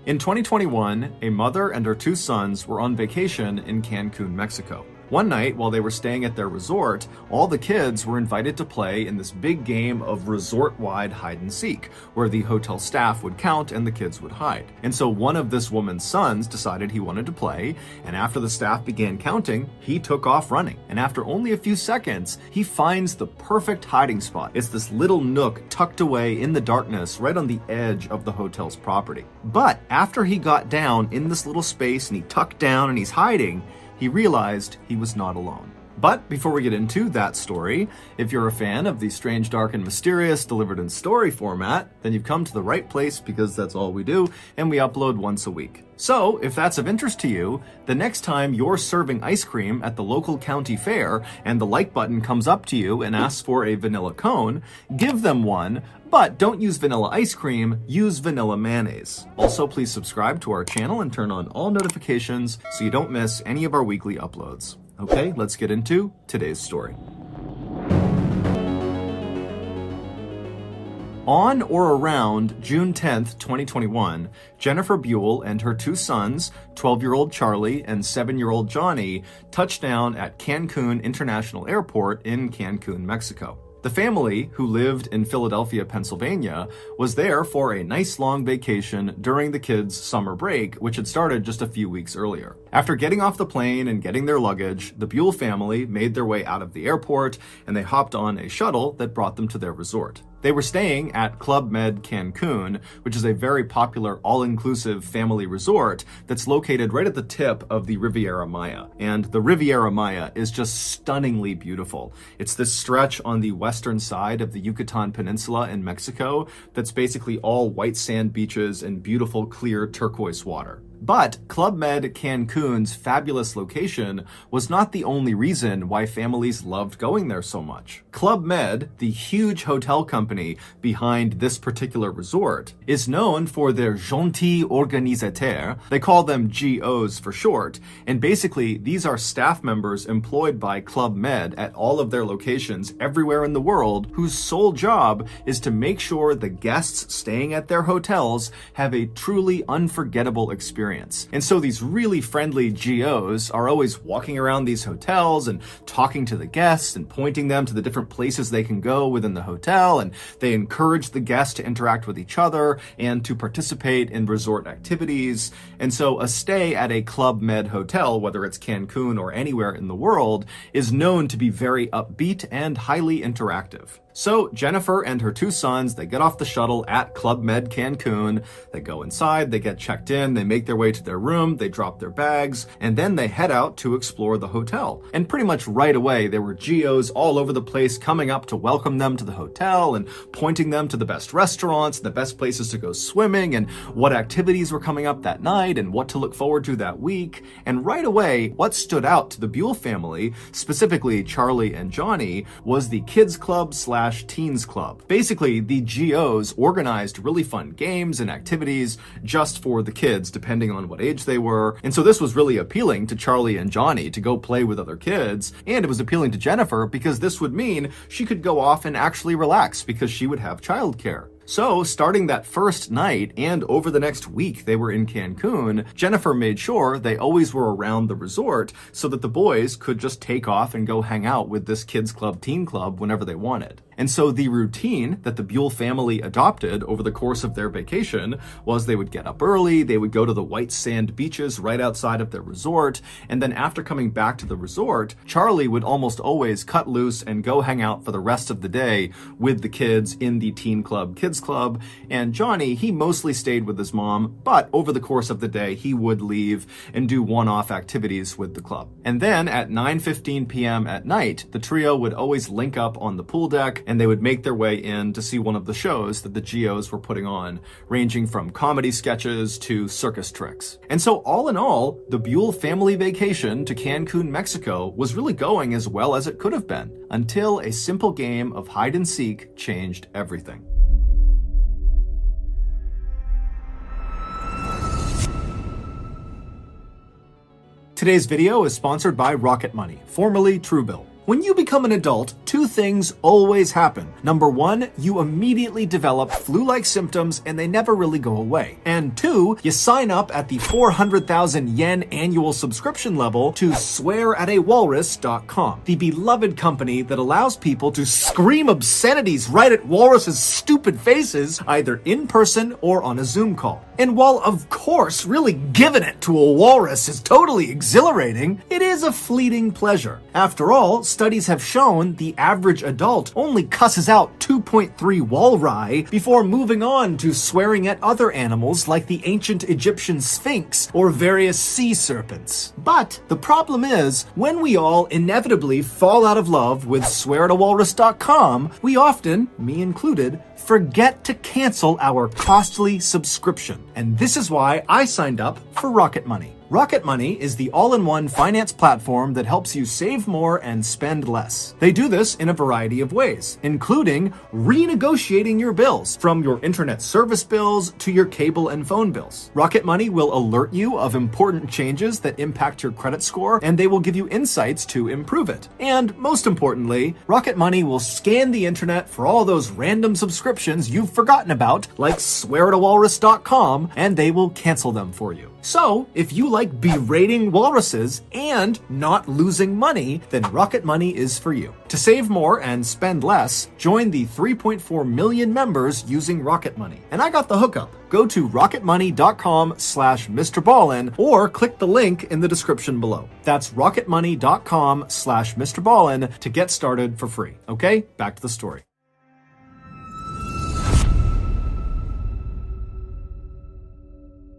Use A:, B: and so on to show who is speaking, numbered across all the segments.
A: In 2021, a mother and her two sons were on vacation in Cancun, Mexico. One night, while they were staying at their resort, all the kids were invited to play in this big game of resort-wide hide-and-seek, where the hotel staff would count and the kids would hide. And so one of this woman's sons decided he wanted to play, and after the staff began counting, he took off running. And after only a few seconds, he finds the perfect hiding spot. It's this little nook tucked away in the darkness right on the edge of the hotel's property. But after he got down in this little space and he tucked down and he's hiding, he realized he was not alone. But before we get into that story, if you're a fan of the strange, dark, and mysterious delivered in story format, then you've come to the right place because that's all we do, and we upload once a week. So, if that's of interest to you, the next time you're serving ice cream at the local county fair and the like button comes up to you and asks for a vanilla cone, give them one, but don't use vanilla ice cream, use vanilla mayonnaise. Also, please subscribe to our channel and turn on all notifications so you don't miss any of our weekly uploads. Okay, let's get into today's story. On or around June 10th, 2021, Jennifer Buell and her two sons, 12-year-old Charlie and 7-year-old Johnny, touched down at Cancun International Airport in Cancun, Mexico. The family, who lived in Philadelphia, Pennsylvania, was there for a nice long vacation during the kids' summer break, which had started just a few weeks earlier. After getting off the plane and getting their luggage, the Buell family made their way out of the airport and they hopped on a shuttle that brought them to their resort. They were staying at Club Med Cancun, which is a very popular all-inclusive family resort that's located right at the tip of the Riviera Maya. And the Riviera Maya is just stunningly beautiful. It's this stretch on the western side of the Yucatan Peninsula in Mexico that's basically all white sand beaches and beautiful clear turquoise water. But Club Med Cancun's fabulous location was not the only reason why families loved going there so much. Club Med, the huge hotel company behind this particular resort, is known for their gentils organisateurs. They call them GOs for short, and basically these are staff members employed by Club Med at all of their locations everywhere in the world, whose sole job is to make sure the guests staying at their hotels have a truly unforgettable experience. And so these really friendly GOs are always walking around these hotels and talking to the guests and pointing them to the different places they can go within the hotel, and they encourage the guests to interact with each other and to participate in resort activities. And so a stay at a Club Med hotel, whether it's Cancun or anywhere in the world, is known to be very upbeat and highly interactive. So Jennifer and her two sons, they get off the shuttle at Club Med Cancun, they go inside, they get checked in, they make their way to their room, they drop their bags, and then they head out to explore the hotel. And pretty much right away, there were GOs all over the place coming up to welcome them to the hotel and pointing them to the best restaurants, the best places to go swimming, and what activities were coming up that night and what to look forward to that week. And right away, what stood out to the Buell family, specifically Charlie and Johnny, was the Kids Club / Teens Club. Basically, the GOs organized really fun games and activities just for the kids, depending on what age they were. And so this was really appealing to Charlie and Johnny to go play with other kids. And it was appealing to Jennifer because this would mean she could go off and actually relax because she would have childcare. So, starting that first night and over the next week they were in Cancun, Jennifer made sure they always were around the resort so that the boys could just take off and go hang out with this kids club, teen club whenever they wanted. And so the routine that the Buell family adopted over the course of their vacation was they would get up early, they would go to the white sand beaches right outside of their resort, and then after coming back to the resort, Charlie would almost always cut loose and go hang out for the rest of the day with the kids in the teen club, kids club, and Johnny, he mostly stayed with his mom, but over the course of the day, he would leave and do one-off activities with the club. And then at 9:15 p.m. at night, the trio would always link up on the pool deck and they would make their way in to see one of the shows that the GOs were putting on, ranging from comedy sketches to circus tricks. And so all in all, the Buell family vacation to Cancun, Mexico was really going as well as it could have been, until a simple game of hide and seek changed everything. Today's video is sponsored by Rocket Money, formerly Truebill. When you become an adult, two things always happen. Number one, you immediately develop flu-like symptoms and they never really go away. And two, you sign up at the 400,000 yen annual subscription level to swearatawalrus.com, the beloved company that allows people to scream obscenities right at walruses' stupid faces, either in person or on a Zoom call. And while, of course, really giving it to a walrus is totally exhilarating, it is a fleeting pleasure. After all, studies have shown the average adult only cusses out 2.3 walrus before moving on to swearing at other animals like the ancient Egyptian Sphinx or various sea serpents. But the problem is, when we all inevitably fall out of love with swearatawalrus.com, we often, me included, forget to cancel our costly subscription. And this is why I signed up for Rocket Money. Rocket Money is the all-in-one finance platform that helps you save more and spend less. They do this in a variety of ways, including renegotiating your bills, from your internet service bills to your cable and phone bills. Rocket Money will alert you of important changes that impact your credit score, and they will give you insights to improve it. And most importantly, Rocket Money will scan the internet for all those random subscriptions you've forgotten about, like swearatawalrus.com, and they will cancel them for you. So, if you like berating walruses and not losing money, then Rocket Money is for you. To save more and spend less, join the 3.4 million members using Rocket Money. And I got the hookup. Go to rocketmoney.com/MrBallin or click the link in the description below. That's rocketmoney.com/MrBallin to get started for free. Okay, back to the story.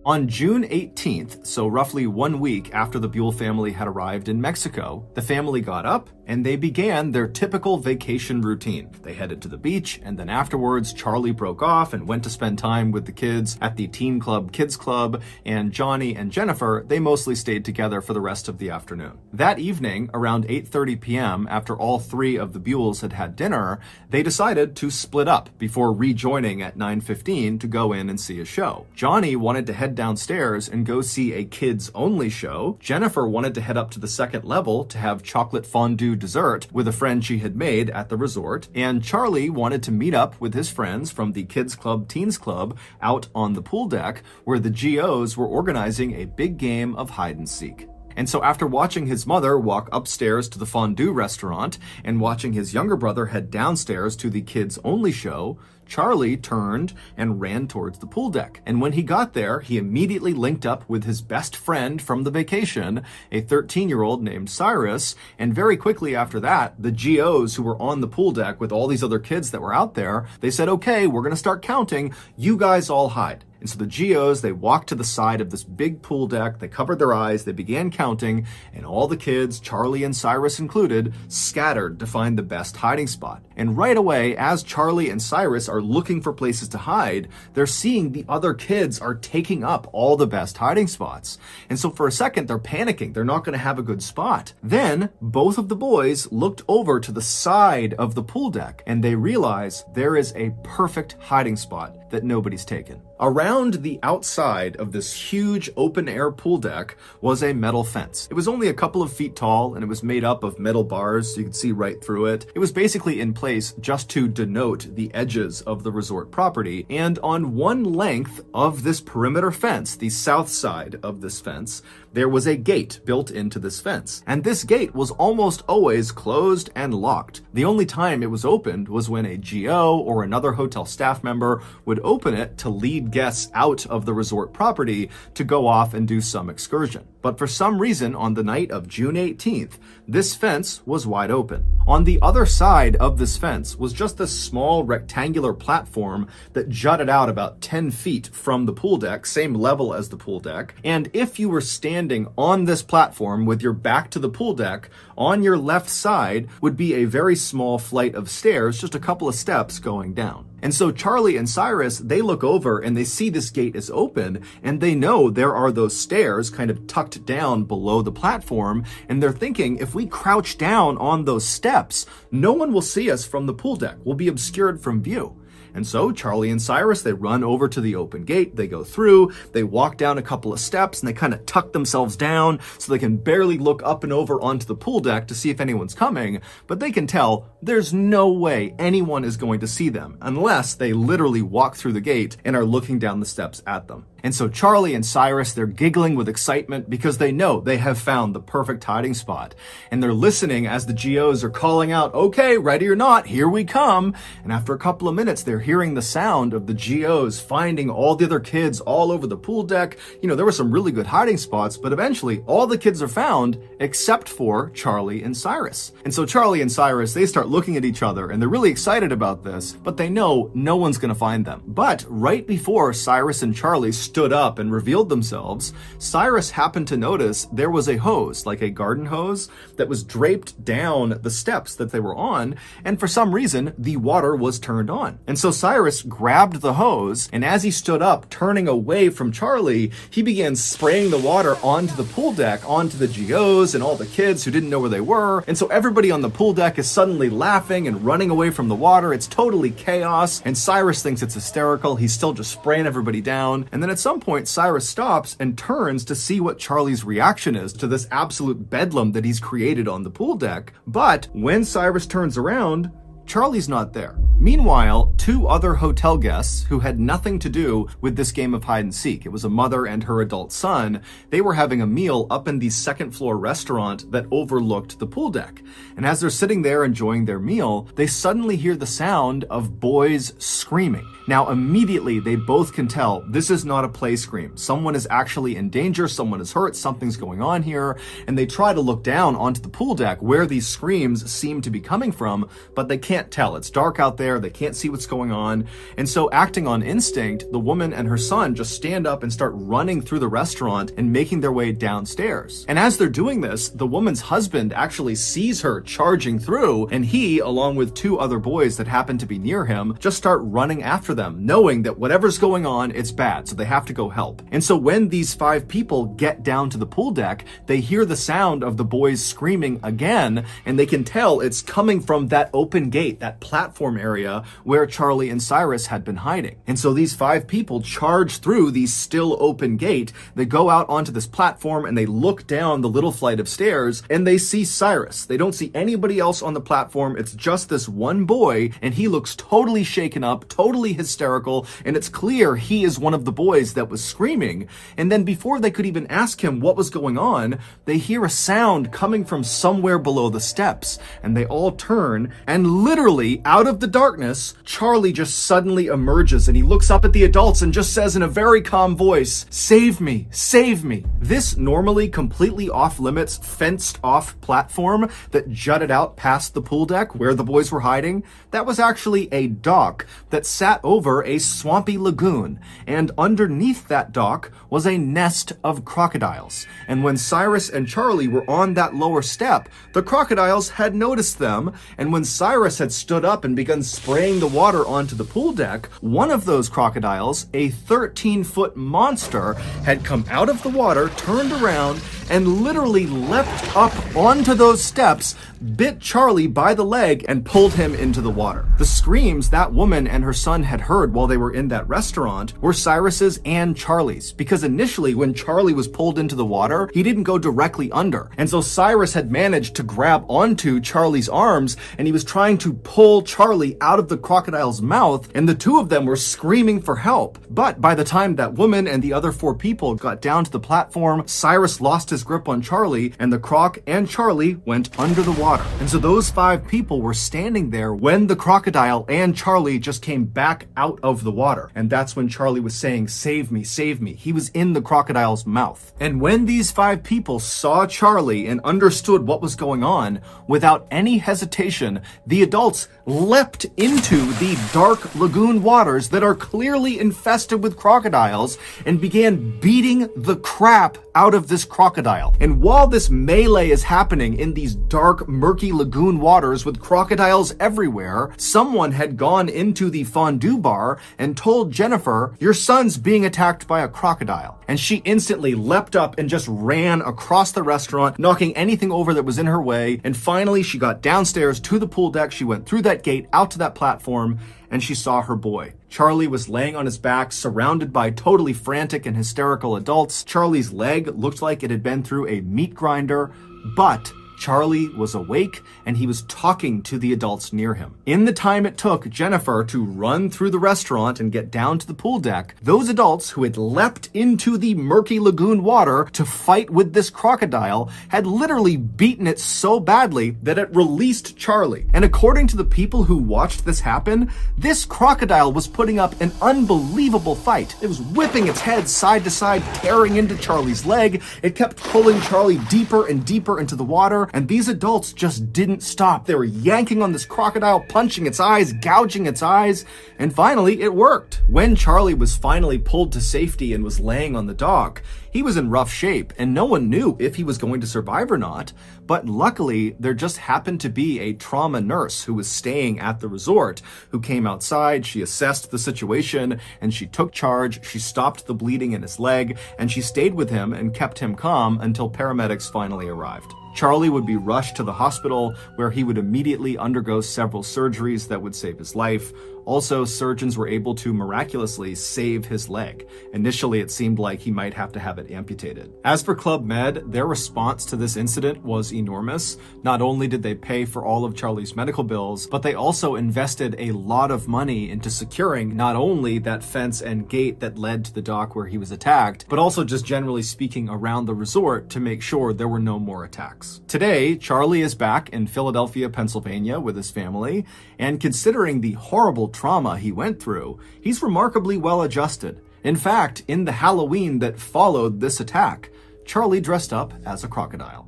A: On June 18th, so roughly 1 week after the Buell family had arrived in Mexico, the family got up and they began their typical vacation routine. They headed to the beach, and then afterwards, Charlie broke off and went to spend time with the kids at the Teen Club Kids Club, and Johnny and Jennifer, they mostly stayed together for the rest of the afternoon. That evening, around 8:30 p.m., after all three of the Buells had had dinner, they decided to split up before rejoining at 9:15 to go in and see a show. Johnny wanted to head downstairs and go see a kids-only show. Jennifer wanted to head up to the second level to have chocolate fondue dessert with a friend she had made at the resort. And Charlie wanted to meet up with his friends from the Kids Club Teens Club out on the pool deck, where the GOs were organizing a big game of hide and seek. And so after watching his mother walk upstairs to the fondue restaurant and watching his younger brother head downstairs to the kids-only show, Charlie turned and ran towards the pool deck. And when he got there, he immediately linked up with his best friend from the vacation, a 13-year-old named Cyrus. And very quickly after that, the GOs who were on the pool deck with all these other kids that were out there, they said, okay, we're going to start counting. You guys all hide. And so the GOs, they walked to the side of this big pool deck, they covered their eyes, they began counting, and all the kids, Charlie and Cyrus included, scattered to find the best hiding spot. And right away, as Charlie and Cyrus are looking for places to hide, they're seeing the other kids are taking up all the best hiding spots. And so for a second, they're panicking. They're not going to have a good spot. Then both of the boys looked over to the side of the pool deck, and they realize there is a perfect hiding spot that nobody's taken. Around the outside of this huge open-air pool deck was a metal fence. It was only a couple of feet tall, and it was made up of metal bars so you could see right through it. It was basically in place just to denote the edges of the resort property. And on one length of this perimeter fence, the south side of this fence, there was a gate built into this fence. And this gate was almost always closed and locked. The only time it was opened was when a GO or another hotel staff member would open it to lead guests out of the resort property to go off and do some excursion. But for some reason, on the night of June 18th, this fence was wide open. On the other side of this fence was just this small rectangular platform that jutted out about 10 feet from the pool deck, same level as the pool deck. And if you were standing on this platform with your back to the pool deck, on your left side would be a very small flight of stairs, just a couple of steps going down. And so Charlie and Cyrus, they look over and they see this gate is open, and they know there are those stairs kind of tucked down below the platform, and they're thinking, if we crouch down on those steps, no one will see us from the pool deck. We'll be obscured from view. And so Charlie and Cyrus, they run over to the open gate, they go through, they walk down a couple of steps, and they kind of tuck themselves down so they can barely look up and over onto the pool deck to see if anyone's coming, but they can tell there's no way anyone is going to see them unless they literally walk through the gate and are looking down the steps at them. And so Charlie and Cyrus, they're giggling with excitement because they know they have found the perfect hiding spot. And they're listening as the GOs are calling out, okay, ready or not, here we come. And after a couple of minutes, they're hearing the sound of the GOs finding all the other kids all over the pool deck. You know, there were some really good hiding spots, but eventually all the kids are found except for Charlie and Cyrus. And so Charlie and Cyrus, they start looking at each other and they're really excited about this, but they know no one's going to find them. But right before Cyrus and Charlie stood up and revealed themselves, Cyrus happened to notice there was a hose, like a garden hose, that was draped down the steps that they were on, and for some reason, the water was turned on. And so Cyrus grabbed the hose, and as he stood up, turning away from Charlie, he began spraying the water onto the pool deck, onto the GOs and all the kids who didn't know where they were. And so everybody on the pool deck is suddenly laughing and running away from the water. It's totally chaos, and Cyrus thinks it's hysterical. He's still just spraying everybody down. And then at some point, Cyrus stops and turns to see what Charlie's reaction is to this absolute bedlam that he's created on the pool deck. But when Cyrus turns around, Charlie's not there. Meanwhile, two other hotel guests who had nothing to do with this game of hide and seek, it was a mother and her adult son, they were having a meal up in the second floor restaurant that overlooked the pool deck. And as they're sitting there enjoying their meal, they suddenly hear the sound of boys screaming. Now, immediately, they both can tell this is not a play scream. Someone is actually in danger, someone is hurt, something's going on here, and they try to look down onto the pool deck where these screams seem to be coming from, but they can't tell. It's dark out there, they can't see what's going on, and so acting on instinct, the woman and her son just stand up and start running through the restaurant and making their way downstairs. And as they're doing this, the woman's husband actually sees her charging through, and he, along with two other boys that happen to be near him, just start running after them, knowing that whatever's going on, it's bad, so they have to go help. And so when these 5 people get down to the pool deck, they hear the sound of the boys screaming again, and they can tell it's coming from that open gate, that platform area where Charlie and Cyrus had been hiding. And so these 5 people charge through the still open gate, they go out onto this platform and they look down the little flight of stairs and they see Cyrus. They don't see anybody else on the platform, it's just this one boy, and he looks totally shaken up, totally hysterical, and it's clear he is one of the boys that was screaming. And then before they could even ask him what was going on, they hear a sound coming from somewhere below the steps, and they all turn, and literally out of the darkness, Charlie just suddenly emerges, and he looks up at the adults and just says in a very calm voice, "Save me, save me." This normally completely off-limits, fenced-off platform that jutted out past the pool deck where the boys were hiding, that was actually a dock that sat over a swampy lagoon, and underneath that dock was a nest of crocodiles. And when Cyrus and Charlie were on that lower step, the crocodiles had noticed them, and when Cyrus had stood up and begun spraying the water onto the pool deck, one of those crocodiles, a 13-foot monster, had come out of the water, turned around, and literally leapt up onto those steps, bit Charlie by the leg, and pulled him into the water. The screams that woman and her son had heard while they were in that restaurant were Cyrus's and Charlie's, because initially when Charlie was pulled into the water, he didn't go directly under. And so Cyrus had managed to grab onto Charlie's arms, and he was trying to pull Charlie out of the crocodile's mouth, and the two of them were screaming for help. But by the time that woman and the other 4 people got down to the platform, Cyrus lost his grip on Charlie, and the croc and Charlie went under the water. And so those 5 people were standing there when the crocodile and Charlie just came back out of the water. And that's when Charlie was saying, "Save me, save me." He was in the crocodile's mouth. And when these 5 people saw Charlie and understood what was going on, without any hesitation, the adults leapt into the dark lagoon waters that are clearly infested with crocodiles and began beating the crap out of this crocodile. And while this melee is happening in these dark, murky lagoon waters with crocodiles everywhere, someone had gone into the fondue bar and told Jennifer, "Your son's being attacked by a crocodile." And she instantly leapt up and just ran across the restaurant, knocking anything over that was in her way. And finally, she got downstairs to the pool deck. She went through that gate out to that platform, and she saw her boy. Charlie was laying on his back, surrounded by totally frantic and hysterical adults. Charlie's leg looked like it had been through a meat grinder, but Charlie was awake and he was talking to the adults near him. In the time it took Jennifer to run through the restaurant and get down to the pool deck, those adults who had leapt into the murky lagoon water to fight with this crocodile had literally beaten it so badly that it released Charlie. And according to the people who watched this happen, this crocodile was putting up an unbelievable fight. It was whipping its head side to side, tearing into Charlie's leg. It kept pulling Charlie deeper and deeper into the water. And these adults just didn't stop. They were yanking on this crocodile, punching its eyes, gouging its eyes, and finally it worked. When Charlie was finally pulled to safety and was laying on the dock, he was in rough shape, and no one knew if he was going to survive or not. But luckily, there just happened to be a trauma nurse who was staying at the resort who came outside. She assessed the situation, and she took charge. She stopped the bleeding in his leg, and she stayed with him and kept him calm until paramedics finally arrived. Charlie would be rushed to the hospital, where he would immediately undergo several surgeries that would save his life. Also, surgeons were able to miraculously save his leg. Initially, it seemed like he might have to have it amputated. As for Club Med, their response to this incident was enormous. Not only did they pay for all of Charlie's medical bills, but they also invested a lot of money into securing not only that fence and gate that led to the dock where he was attacked, but also just generally speaking around the resort to make sure there were no more attacks. Today, Charlie is back in Philadelphia, Pennsylvania with his family, and considering the horrible trauma he went through, he's remarkably well adjusted. In fact, in the Halloween that followed this attack, Charlie dressed up as a crocodile.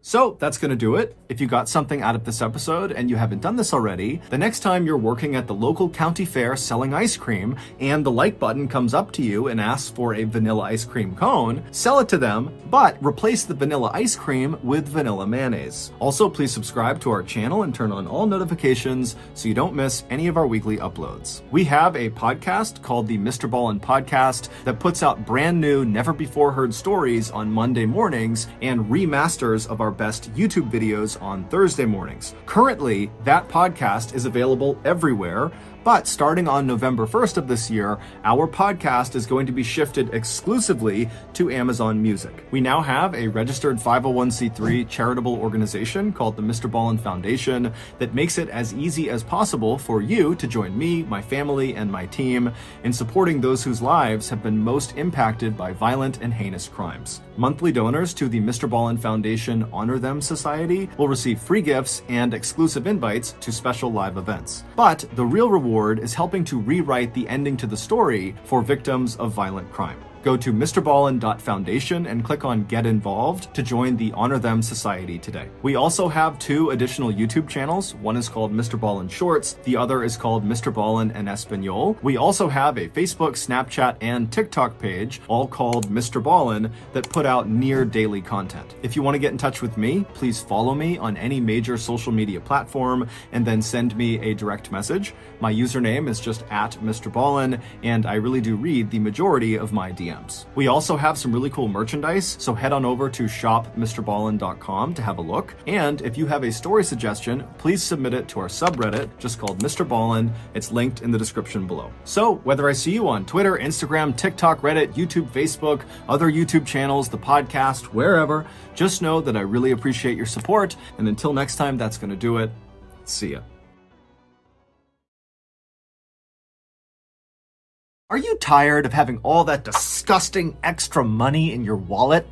A: So that's going to do it. If you got something out of this episode and you haven't done this already, the next time you're working at the local county fair selling ice cream and the like button comes up to you and asks for a vanilla ice cream cone, sell it to them, but replace the vanilla ice cream with vanilla mayonnaise. Also, please subscribe to our channel and turn on all notifications so you don't miss any of our weekly uploads. We have a podcast called the Mr. Ballin Podcast that puts out brand new, never before heard stories on Monday mornings and remasters of our best YouTube videos on Thursday mornings. Currently, that podcast is available everywhere, but starting on November 1st of this year, our podcast is going to be shifted exclusively to Amazon Music. We now have a registered 501c3 charitable organization called the Mr. Ballin Foundation that makes it as easy as possible for you to join me, my family, and my team in supporting those whose lives have been most impacted by violent and heinous crimes. Monthly donors to the Mr. Ballin Foundation Honor Them Society will receive free gifts and exclusive invites to special live events. But the real reward is helping to rewrite the ending to the story for victims of violent crime. Go to mrballin.foundation and click on Get Involved to join the Honor Them Society today. We also have 2 additional YouTube channels. One is called Mr. Ballin Shorts. The other is called Mr. Ballin en Espanol. We also have a Facebook, Snapchat, and TikTok page, all called Mr. Ballin, that put out near daily content. If you want to get in touch with me, please follow me on any major social media platform and then send me a direct message. My username is just @Mr. Ballin, and I really do read the majority of my DMs. We also have some really cool merchandise, so head on over to shopmrballin.com to have a look. And if you have a story suggestion, please submit it to our subreddit, just called Mr. Ballin. It's linked in the description below. So whether I see you on Twitter, Instagram, TikTok, Reddit, YouTube, Facebook, other YouTube channels, the podcast, wherever, just know that I really appreciate your support. And until next time, that's going to do it. See ya. Are you tired of having all that disgusting extra money in your wallet?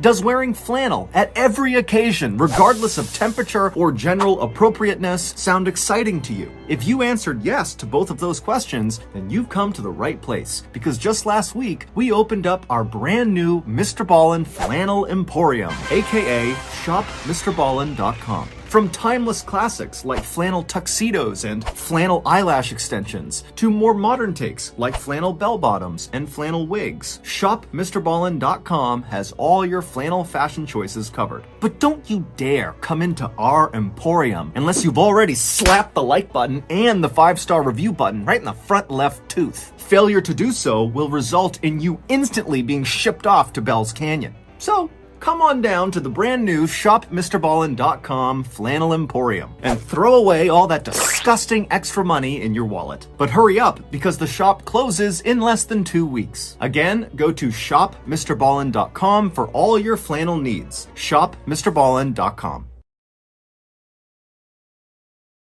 A: Does wearing flannel at every occasion, regardless of temperature or general appropriateness, sound exciting to you? If you answered yes to both of those questions, then you've come to the right place, because just last week, we opened up our brand new Mr. Ballin Flannel Emporium, aka shopmrballin.com. From timeless classics like flannel tuxedos and flannel eyelash extensions to more modern takes like flannel bell-bottoms and flannel wigs, shopmrballin.com has all your flannel fashion choices covered. But don't you dare come into our emporium unless you've already slapped the like button and the 5-star review button right in the front left tooth. Failure to do so will result in you instantly being shipped off to Bell's Canyon. So, come on down to the brand new shopmrballin.com Flannel Emporium and throw away all that disgusting extra money in your wallet. But hurry up, because the shop closes in less than 2 weeks. Again, go to shopmrballin.com for all your flannel needs. shopmrballin.com.